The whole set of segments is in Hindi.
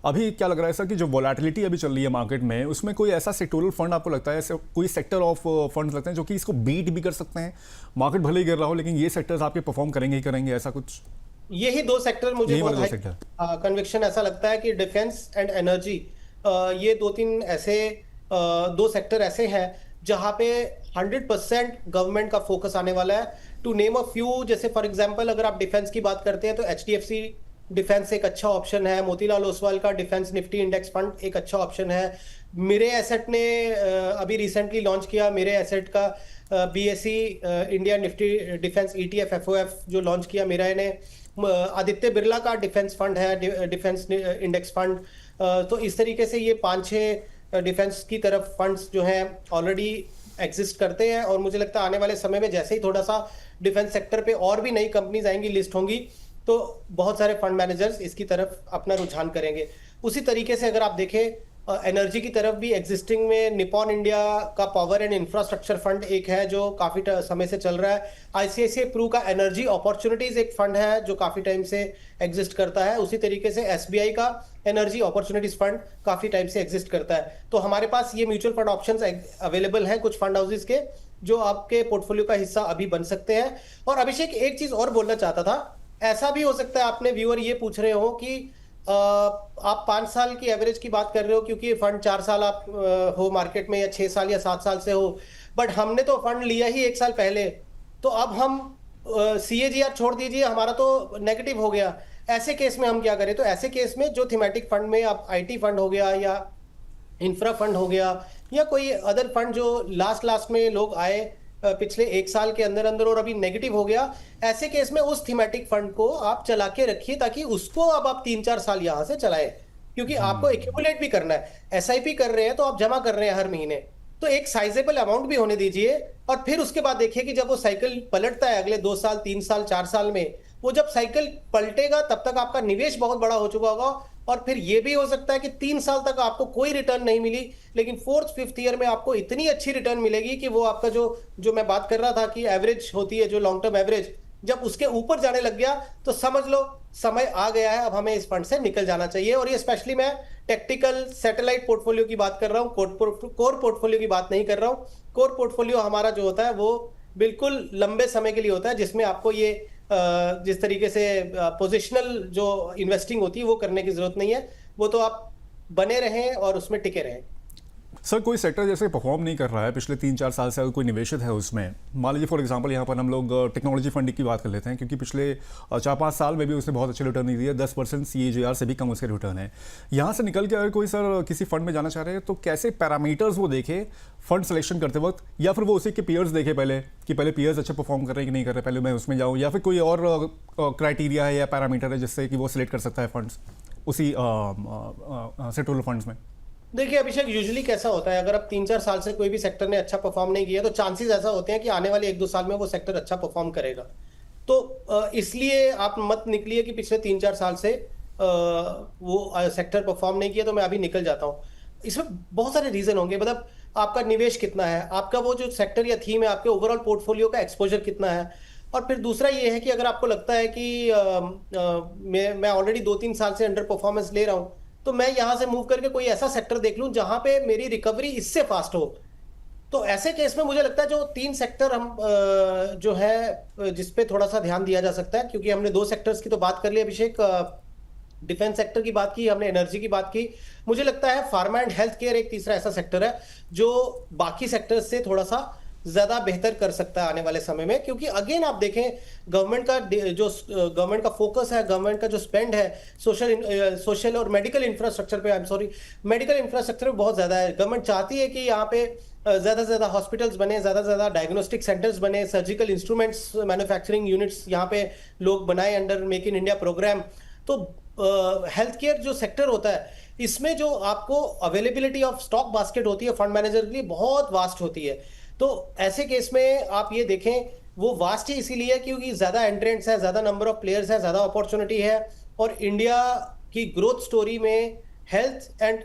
अभी क्या लग रहा है सर कि जो वोलेटिलिटी अभी चल रही है मार्केट में, उसमें कोई ऐसा सेक्टोरल फंड आपको लगता है, ऐसे कोई सेक्टर ऑफ फंड्स लगते हैं जो कि इसको बीट भी कर सकते हैं? मार्केट भले ही गिर रहा हो लेकिन ये सेक्टर्स आपके परफॉर्म करेंगे ही करेंगे, ऐसा कुछ? यही दो सेक्टर मुझे यही वाले बहुत दो हाई सेक्टर। कन्विक्शन ऐसा लगता है कि डिफेंस एंड एनर्जी, ये दो तीन ऐसे दो सेक्टर ऐसे हैं जहां पे 100% गवर्नमेंट का फोकस आने वाला है। टू नेम अ फ्यू, जैसे फॉर एग्जांपल अगर आप डिफेंस की बात करते हैं तो HDFC डिफेंस एक अच्छा ऑप्शन है। मोतीलाल ओसवाल का डिफेंस निफ्टी इंडेक्स फंड एक अच्छा ऑप्शन है। मेरे एसेट ने अभी रिसेंटली लॉन्च किया मेरे एसेट का BSE India Nifty defence ETF FOF जो लॉन्च किया मेरा ने। आदित्य बिरला का डिफेंस फंड है, डिफेंस इंडेक्स फंड। तो इस तरीके से ये 5-6 डिफेंस की तरफ फंड्स जो हैं ऑलरेडी एग्जिस्ट करते हैं, और मुझे लगता है आने वाले समय में जैसे ही थोड़ा सा डिफेंस सेक्टर पे और भी नई कंपनीज आएंगी, लिस्ट होंगी, तो बहुत सारे फंड मैनेजर्स इसकी तरफ अपना रुझान करेंगे। उसी तरीके से अगर आप देखें एनर्जी की तरफ भी, एग्जिस्टिंग में निपॉन इंडिया का पावर एंड इंफ्रास्ट्रक्चर फंड एक है जो काफी समय से चल रहा है। ICICI प्रू का एनर्जी अपॉर्चुनिटीज एक फंड है जो काफी टाइम से एग्जिस्ट करता है। उसी तरीके से SBI का एनर्जी अपॉर्चुनिटीज फंड काफी टाइम से एग्जिस्ट करता है। तो हमारे पास ये म्यूचुअल फंड ऑप्शंस अवेलेबल हैं कुछ फंड हाउसेज के, जो आपके पोर्टफोलियो का हिस्सा अभी बन सकते हैं। और अभिषेक, एक चीज और बोलना चाहता था, ऐसा भी हो सकता है आपने व्यूअर ये पूछ रहे हो कि आप 5 साल की एवरेज की बात कर रहे हो क्योंकि फंड 4 साल आप हो मार्केट में, या 6 साल या 7 साल से हो, बट हमने तो फंड लिया ही 1 साल पहले, तो अब हम CAGR छोड़ दीजिए, हमारा तो नेगेटिव हो गया। ऐसे केस में हम क्या करें? तो ऐसे केस में जो थीमेटिक फंड में आप IT फंड हो गया या इंफ्रा फंड हो गया या कोई अदर फंड जो लास्ट में लोग आए पिछले 1 साल के अंदर अंदर और अभी नेगेटिव हो गया, ऐसे केस में उस थीमेटिक फंड को आप चला के रखिए ताकि उसको अब आप 3-4 साल यहां से चलाएं, क्योंकि आपको एक्यूमुलेट भी करना है। SIP कर रहे हैं तो आप जमा कर रहे हैं हर महीने, तो एक साइजेबल अमाउंट भी होने दीजिए, और फिर उसके बाद देखिए कि जब वो साइकिल पलटता है अगले 2 साल 3 साल 4 साल में, वो जब साइकिल पलटेगा तब तक आपका निवेश बहुत बड़ा हो चुका होगा। और फिर ये भी हो सकता है कि 3 साल तक आपको कोई रिटर्न नहीं मिली, लेकिन 4th-5th ईयर में आपको इतनी अच्छी रिटर्न मिलेगी कि वो आपका जो मैं बात कर रहा था कि एवरेज होती है, जो लॉन्ग टर्म एवरेज, जब उसके ऊपर जाने लग गया तो समझ लो समय आ गया है, अब हमें इस फंड से निकल जाना चाहिए। और ये स्पेशली मैं टेक्टिकल सैटेलाइट पोर्टफोलियो की बात कर रहा हूँ, कोर पोर्टफोलियो की बात नहीं कर रहा हूँ। कोर पोर्टफोलियो हमारा जो होता है वो बिल्कुल लंबे समय के लिए होता है, जिसमें आपको ये जिस तरीके से पोजिशनल जो इन्वेस्टिंग होती है वो करने की जरूरत नहीं है, वो तो आप बने रहें और उसमें टिके रहें। सर कोई सेक्टर जैसे परफॉर्म नहीं कर रहा है पिछले 3-4 साल से, अगर कोई निवेशित है उसमें, मान लीजिए फॉर एग्जांपल यहाँ पर हम लोग टेक्नोलॉजी फंड की बात कर लेते हैं, क्योंकि पिछले 4-5 साल में भी उसने बहुत अच्छे रिटर्न नहीं दिए, 10% CAGR से भी कम उसके रिटर्न है। यहाँ से निकल के अगर कोई सर किसी फंड में जाना चाह रहे हैं तो कैसे पैरामीटर्स वो देखे फंड सिलेक्शन करते वक्त, या फिर वो उसी के पीयर्स देखे पहले कि पहले पीयर्स अच्छे परफॉर्म कर रहे हैं कि नहीं कर रहे, पहले मैं उसमें जाऊँ, या फिर कोई और क्राइटेरिया है या पैरामीटर है जिससे कि वो सिलेक्ट कर सकता है फंड्स उसी सेक्टोरल फंड्स में? देखिए अभिषेक, यूजुअली कैसा होता है, अगर अब 3-4 साल से कोई भी सेक्टर ने अच्छा परफॉर्म नहीं किया तो चांसेस ऐसा होते हैं कि आने वाले 1-2 साल में वो सेक्टर अच्छा परफॉर्म करेगा। तो इसलिए आप मत निकलिए कि पिछले 3-4 साल से वो सेक्टर परफॉर्म नहीं किया तो मैं अभी निकल जाता हूँ। इसमें बहुत सारे रीजन होंगे, मतलब आपका निवेश कितना है, आपका वो जो सेक्टर या थीम है, आपके ओवरऑल पोर्टफोलियो का एक्सपोजर कितना है। और फिर दूसरा ये है कि अगर आपको लगता है कि मैं ऑलरेडी 2-3 साल से अंडर परफॉर्मेंस ले रहा हूँ, तो मैं यहां से मूव करके कोई ऐसा सेक्टर देख लूं जहां पे मेरी रिकवरी इससे फास्ट हो। तो ऐसे केस में मुझे लगता है जो 3 सेक्टर हम जो है जिस पे थोड़ा सा ध्यान दिया जा सकता है, क्योंकि हमने 2 सेक्टर्स की तो बात कर ली अभिषेक, डिफेंस सेक्टर की बात की हमने, एनर्जी की बात की। मुझे लगता है फार्मा एंड हेल्थ केयर एक तीसरा ऐसा सेक्टर है जो बाकी सेक्टर्स से थोड़ा सा ज्यादा बेहतर कर सकता है आने वाले समय में, क्योंकि अगेन आप देखें गवर्नमेंट का फोकस है, गवर्नमेंट का जो स्पेंड है सोशल और मेडिकल इंफ्रास्ट्रक्चर पे, मेडिकल इंफ्रास्ट्रक्चर बहुत ज्यादा है। गवर्नमेंट चाहती है कि यहाँ पे ज्यादा से ज्यादा हॉस्पिटल्स बने, ज्यादा से ज्यादा डायग्नोस्टिक सेंटर्स बने, सर्जिकल इंस्ट्रूमेंट्स मैन्युफैक्चरिंग यूनिट्स यहाँ पे लोग बनाए under make in India programme. तो हेल्थ केयर जो सेक्टर होता है, इसमें जो आपको अवेलेबिलिटी ऑफ स्टॉक बास्केट होती है फंड मैनेजर के लिए बहुत वास्ट होती है। तो ऐसे केस में आप ये देखें, वो वास्ट ही इसीलिए क्योंकि ज्यादा एंट्रेंट्स है, ज्यादा नंबर ऑफ प्लेयर्स है, ज्यादा अपॉर्चुनिटी है, और इंडिया की ग्रोथ स्टोरी में health and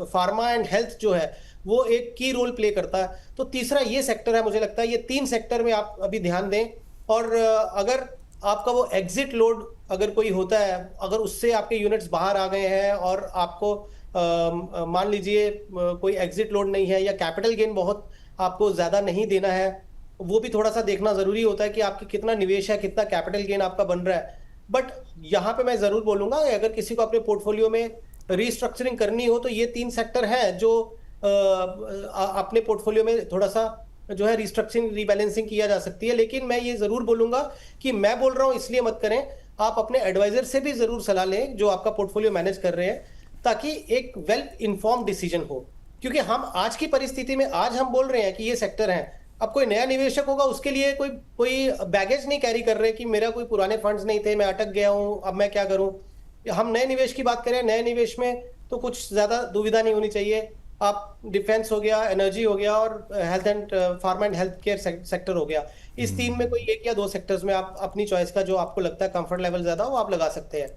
pharma and health जो है वो एक की रोल प्ले करता है। तो तीसरा ये सेक्टर है, मुझे लगता है ये 3 सेक्टर में आप अभी ध्यान दें। और अगर आपका वो एग्जिट लोड अगर कोई होता है, अगर उससे आपके यूनिट्स बाहर आ गए हैं और आपको मान लीजिए कोई एग्जिट लोड नहीं है या कैपिटल गेन बहुत आपको ज्यादा नहीं देना है, वो भी थोड़ा सा देखना जरूरी होता है कि आपकी कितना निवेश है, कितना कैपिटल गेन आपका बन रहा है। बट यहाँ पे मैं जरूर बोलूंगा अगर किसी को अपने पोर्टफोलियो में रीस्ट्रक्चरिंग करनी हो तो ये 3 सेक्टर हैं जो अपने पोर्टफोलियो में थोड़ा सा जो है रिस्ट्रक्चरिंग रीबैलेंसिंग किया जा सकती है। लेकिन मैं ये जरूर बोलूंगा कि मैं बोल रहा हूं इसलिए मत करें, आप अपने एडवाइजर से भी जरूर सलाह लें जो आपका पोर्टफोलियो मैनेज कर रहे हैं, ताकि एक वेल इन्फॉर्म डिसीजन हो। क्योंकि हम आज की परिस्थिति में आज हम बोल रहे हैं कि ये सेक्टर है, अब कोई नया निवेशक होगा उसके लिए कोई कोई बैगेज नहीं कैरी कर रहे कि मेरा कोई पुराने फंड्स नहीं थे, मैं अटक गया हूं, अब मैं क्या करूं। हम नए निवेश की बात करें, नए निवेश में तो कुछ ज्यादा दुविधा नहीं होनी चाहिए। आप डिफेंस हो गया, एनर्जी हो गया और health and pharma and health care sector हो गया, इस 3 में कोई 1 या 2 सेक्टर्स में आप अपनी चॉइस का जो आपको लगता है कंफर्ट लेवल ज्यादा वो आप लगा सकते हैं।